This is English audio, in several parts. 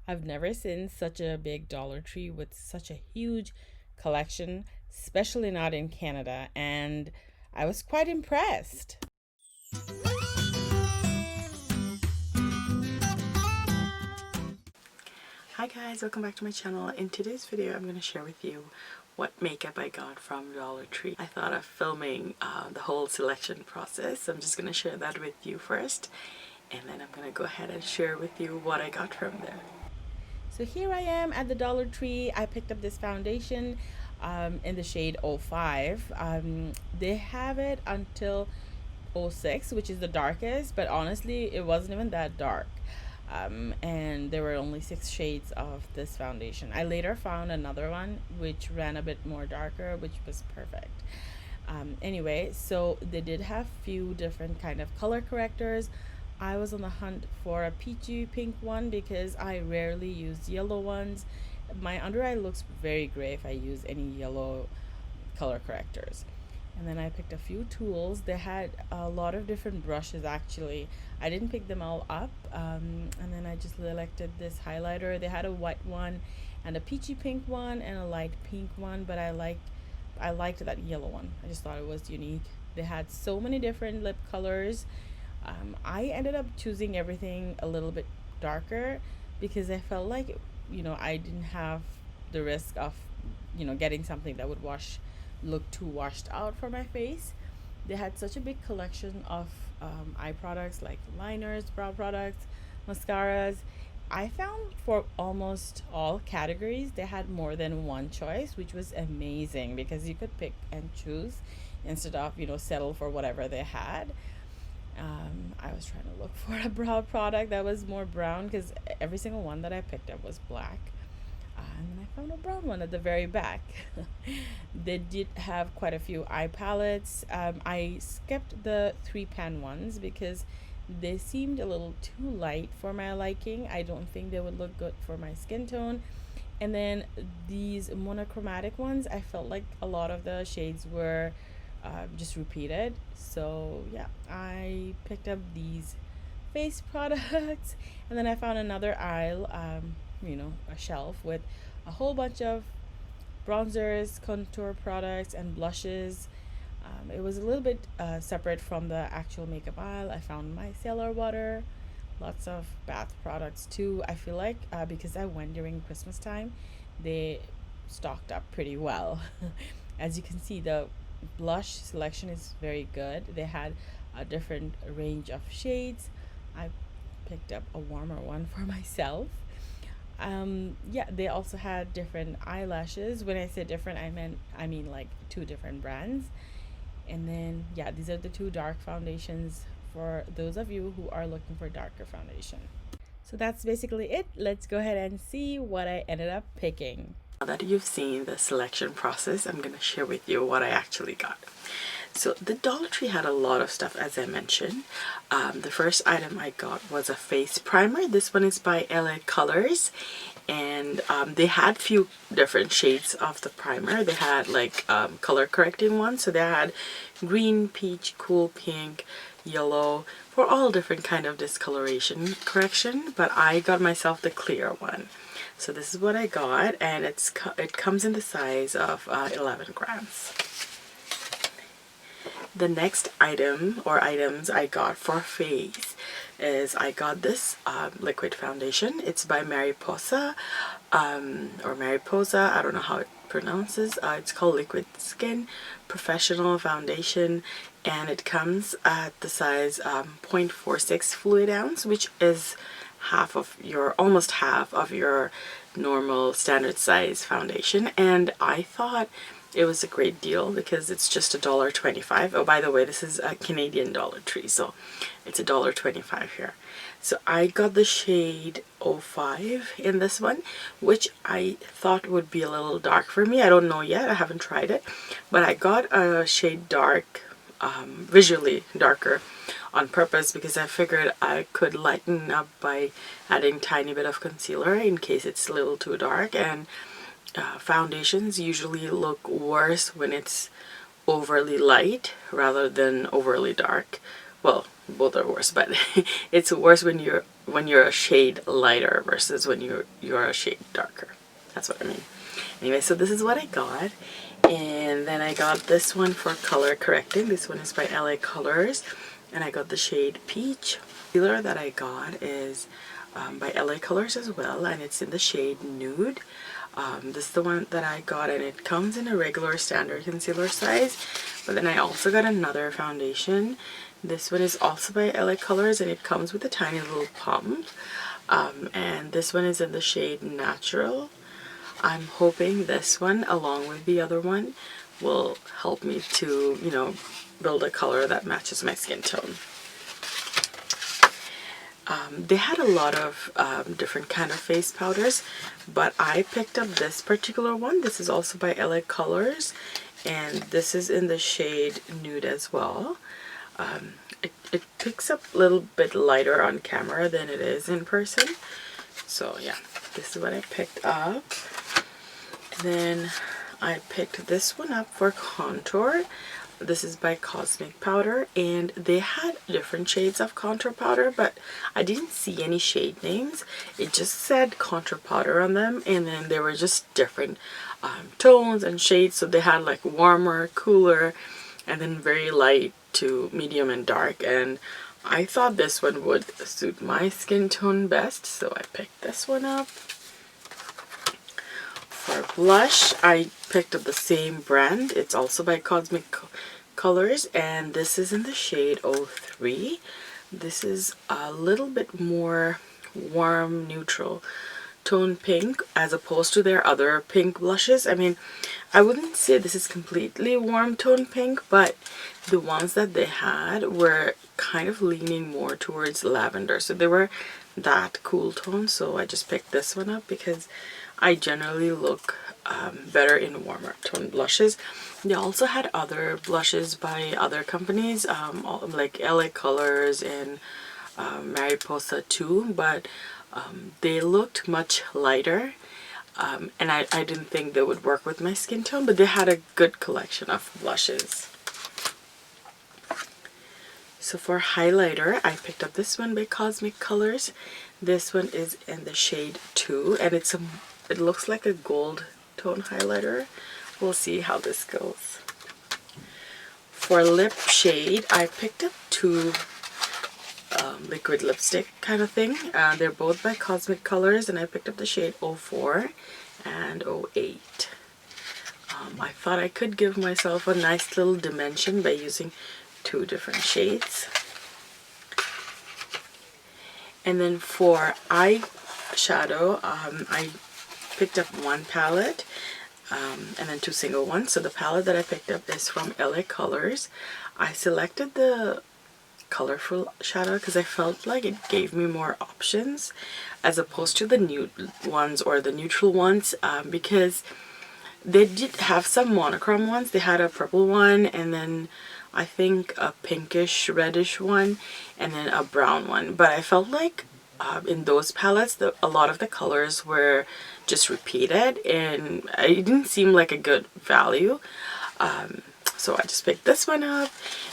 I've never seen such a big Dollar Tree with such a huge collection, especially not in Canada, and I was quite impressed. Hi guys, welcome back to my channel. In today's video I'm going to share with you what makeup I got from Dollar Tree. I thought of filming the whole selection process, so I'm just going to share that with you first, and then I'm going to go ahead and share with you what I got from there. So here I am at the Dollar Tree. I picked up this foundation in the shade 05. They have it until 06, which is the darkest, but honestly it wasn't even that dark. And there were only 6 shades of this foundation. I later found another one which ran a bit more darker, which was perfect. Anyway, so they did have few different kind of color correctors. I was on the hunt for a peachy pink one because I rarely use yellow ones. My under eye looks very gray if I use any yellow color correctors. And then I picked a few tools. They had a lot of different brushes actually. I didn't pick them all up. And then I just selected this highlighter. They had a white one and a peachy pink one and a light pink one, but I liked that yellow one. I just thought it was unique. They had so many different lip colors. I ended up choosing everything a little bit darker because I felt like, I didn't have the risk of, getting something that would look too washed out for my face. They had such a big collection of eye products like liners, brow products, mascaras. I found for almost all categories they had more than one choice, which was amazing because you could pick and choose instead of settle for whatever they had. I was trying to look for a brow product that was more brown because every single one that I picked up was black. And then I found a brown one at the very back. They did have quite a few eye palettes. I skipped the 3-pan ones because they seemed a little too light for my liking. I don't think they would look good for my skin tone. And then these monochromatic ones, I felt like a lot of the shades were just repeated. So yeah, I picked up these face products, and then I found another aisle, a shelf with a whole bunch of bronzers, contour products, and blushes. It was a little bit separate from the actual makeup aisle. I found Micellar Water, lots of bath products too. I feel like because I went during Christmas time, they stocked up pretty well. As you can see, the blush selection is very good. They had a different range of shades. I picked up a warmer one for myself. Yeah, they also had different eyelashes. When I say different, I mean like 2 different brands. And then yeah, these are the 2 dark foundations for those of you who are looking for darker foundation. So that's basically it. Let's go ahead and see what I ended up picking. Now that you've seen the selection process, I'm going to share with you what I actually got. So the Dollar Tree had a lot of stuff, as I mentioned. The first item I got was a face primer. This one is by LA Colors, and they had few different shades of the primer. They had like color correcting ones, so they had green, peach, cool pink, yellow, for all different kind of discoloration correction, but I got myself the clear one. So this is what I got, and it comes in the size of 11 grams. The next item or items I got for face is I got this liquid foundation. It's by Mariposa, or Mariposa, I don't know how it pronounces. It's called Liquid Skin Professional Foundation, and it comes at the size 0.46 fluid ounce, which is almost half of your normal standard size foundation. And I thought it was a great deal because it's just $1.25. Oh, by the way, this is a Canadian Dollar Tree, so it's $1.25 here. So I got the shade 05 in this one, which I thought would be a little dark for me. I don't know yet, I haven't tried it, but I got a shade dark, visually darker on purpose because I figured I could lighten up by adding a tiny bit of concealer in case it's a little too dark. And foundations usually look worse when it's overly light rather than overly dark. Well, both are worse, but it's worse when you're a shade lighter versus when you're a shade darker. That's what I mean. Anyway, so this is what I got. And then I got this one for color correcting. This one is by LA Colors, and I got the shade Peach. The concealer that I got is by LA Colors as well, and it's in the shade Nude. This is the one that I got, and it comes in a regular standard concealer size. But then I also got another foundation. This one is also by LA Colors, and it comes with a tiny little pump. And this one is in the shade Natural. I'm hoping this one, along with the other one, will help me to, you know, build a color that matches my skin tone. They had a lot of different kind of face powders, but I picked up this particular one. This is also by LA Colors, and this is in the shade Nude as well. It picks up a little bit lighter on camera than it is in person. So yeah, this is what I picked up. Then I picked this one up for contour. This is by Cosmic Powder, and they had different shades of contour powder, but I didn't see any shade names. It just said contour powder on them, and then they were just different tones and shades. So they had like warmer, cooler, and then very light to medium and dark, and I thought this one would suit my skin tone best, so I picked this one up. For blush, I picked up the same brand. It's also by Cosmic Colors, and this is in the shade 03. This is a little bit more warm, neutral tone pink as opposed to their other pink blushes. I mean, I wouldn't say this is completely warm tone pink, but the ones that they had were kind of leaning more towards lavender, so they were that cool tone. So I just picked this one up because I generally look better in warmer tone blushes. They also had other blushes by other companies, like LA Colors and Mariposa too, but they looked much lighter, and I didn't think they would work with my skin tone, but they had a good collection of blushes. So for highlighter, I picked up this one by Cosmic Colors. This one is in the shade 2, and it looks like a gold tone highlighter. We'll see how this goes. For lip shade, I picked up two liquid lipstick kind of thing. They're both by Cosmic Colors, and I picked up the shade 04 and 08. I thought I could give myself a nice little dimension by using two different shades. And then for eyeshadow, I picked up one palette and then two single ones. So the palette that I picked up is from LA Colors. I selected the colorful shadow because I felt like it gave me more options as opposed to the nude ones or the neutral ones, because they did have some monochrome ones. They had a purple one, and then I think a pinkish reddish one, and then a brown one. But I felt like in those palettes a lot of the colors were just repeated, and it didn't seem like a good value. So I just picked this one up,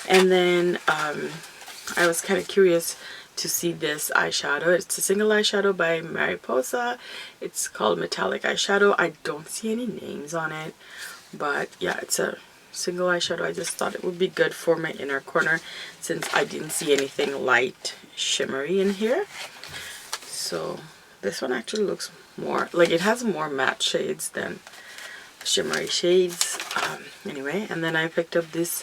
and then I was kind of curious to see this eyeshadow. It's a single eyeshadow by Mariposa. It's called Metallic Eyeshadow. I don't see any names on it, but yeah, it's a single eyeshadow. I just thought it would be good for my inner corner since I didn't see anything light shimmery in here. So this one actually looks more like it has more matte shades than shimmery shades. Anyway, and then I picked up this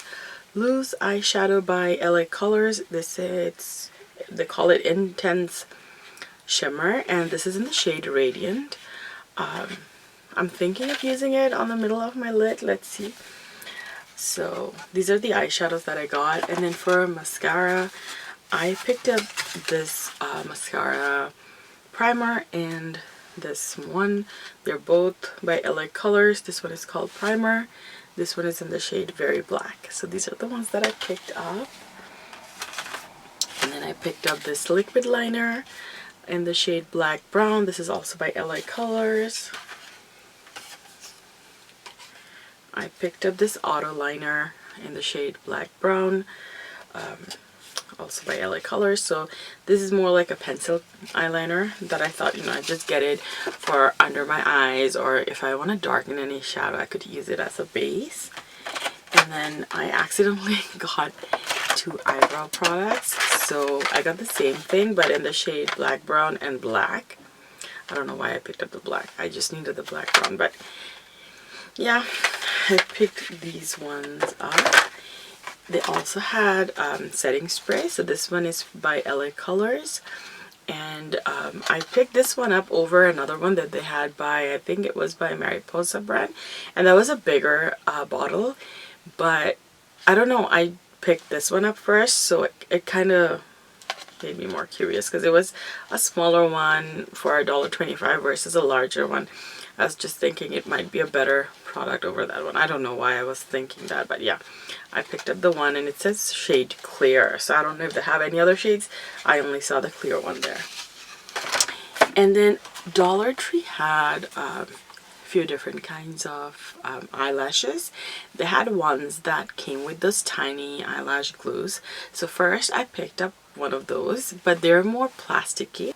loose eyeshadow by LA Colors. They call it Intense Shimmer, and this is in the shade Radiant. I'm thinking of using it on the middle of my lid. Let's see. So these are the eyeshadows that I got. And then for mascara, I picked up this Mascara Primer and this one. They're both by LA Colors. This one is called Primer. This one is in the shade Very Black. So these are the ones that I picked up. And then I picked up this liquid liner in the shade Black Brown. This is also by LA Colors. I picked up this auto liner in the shade Black Brown. also by LA Colors. So this is more like a pencil eyeliner that I thought, you know, I'd just get it for under my eyes, or if I want to darken any shadow, I could use it as a base. And then I accidentally got 2 eyebrow products. So I got the same thing, but in the shade black, brown, and black. I don't know why I picked up the black. I just needed the black brown, but yeah, I picked these ones up. They also had setting spray. So this one is by LA Colors. And I picked this one up over another one that they had by, I think it was by Mariposa brand. And that was a bigger bottle. But I don't know, I picked this one up first. So it kind of made me more curious because it was a smaller one for $1.25 versus a larger one. I was just thinking it might be a better product over that one. I don't know why I was thinking that, but yeah, I picked up the one and it says shade clear. So I don't know if they have any other shades. I only saw the clear one there. And then Dollar Tree had a few different kinds of eyelashes. They had ones that came with those tiny eyelash glues. So first I picked up one of those, but they're more plasticky.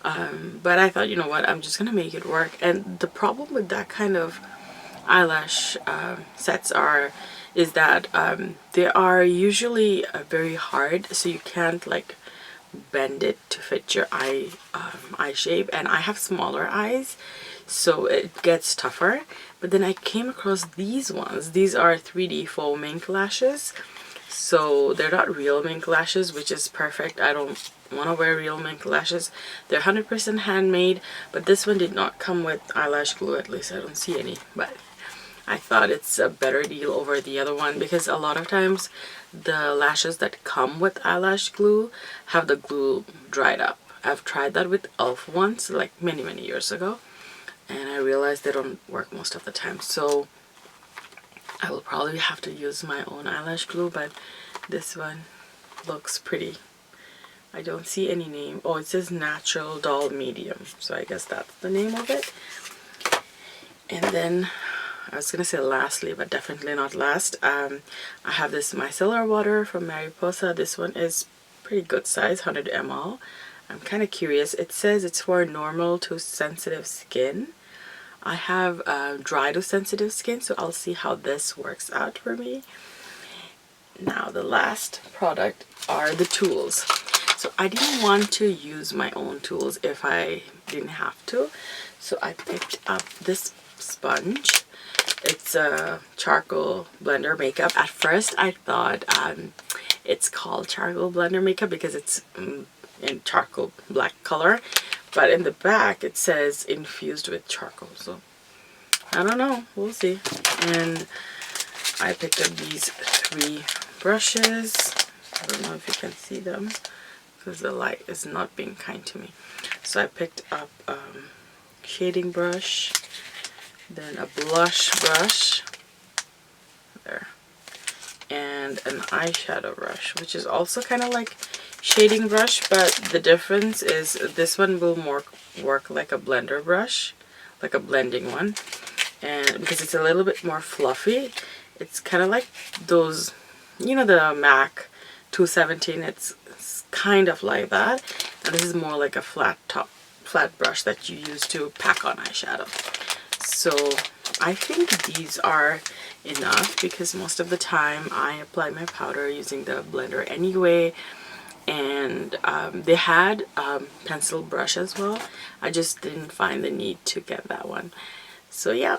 But I thought, you know what, I'm just gonna make it work. And the problem with that kind of eyelash sets is that they are usually very hard, so you can't like bend it to fit your eye shape. And I have smaller eyes, so it gets tougher. But then I came across these ones. These are 3D faux mink lashes. So they're not real mink lashes, which is perfect. I don't want to wear real mink lashes. They're 100% handmade, but this one did not come with eyelash glue. At least I don't see any, but I thought it's a better deal over the other one because a lot of times the lashes that come with eyelash glue have the glue dried up. I've tried that with e.l.f. once, like many years ago, and I realized they don't work most of the time. So I will probably have to use my own eyelash glue, but this one looks pretty. I don't see any name. Oh, it says Natural Doll Medium, so I guess that's the name of it. And then I was gonna say lastly, but definitely not last, I have this Micellar Water from Mariposa. This one is pretty good size, 100 ml. I'm kind of curious. It says it's for normal to sensitive skin. I have dry to sensitive skin, so I'll see how this works out for me. Now the last product are the tools. So I didn't want to use my own tools if I didn't have to. So I picked up this sponge. It's a charcoal blender makeup. At first I thought it's called charcoal blender makeup because it's in charcoal black color. But in the back it says infused with charcoal. So I don't know. We'll see. And I picked up these 3 brushes. I don't know if you can see them because the light is not being kind to me. So I picked up shading brush, then a blush brush, there, and an eyeshadow brush, which is also kind of like shading brush, but the difference is this one will more work like a blender brush, like a blending one, and because it's a little bit more fluffy. It's kind of like those, you know, the MAC 217. It's kind of like that, and this is more like a flat brush that you use to pack on eyeshadow. So I think these are enough because most of the time I apply my powder using the blender anyway. And they had pencil brush as well. I just didn't find the need to get that one. So yeah,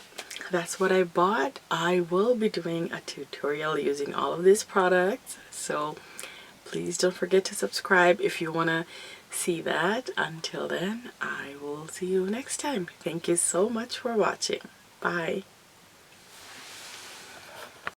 that's what I bought. I will be doing a tutorial using all of these products, so please don't forget to subscribe if you want to see that. Until then, I will see you next time. Thank you so much for watching. Bye.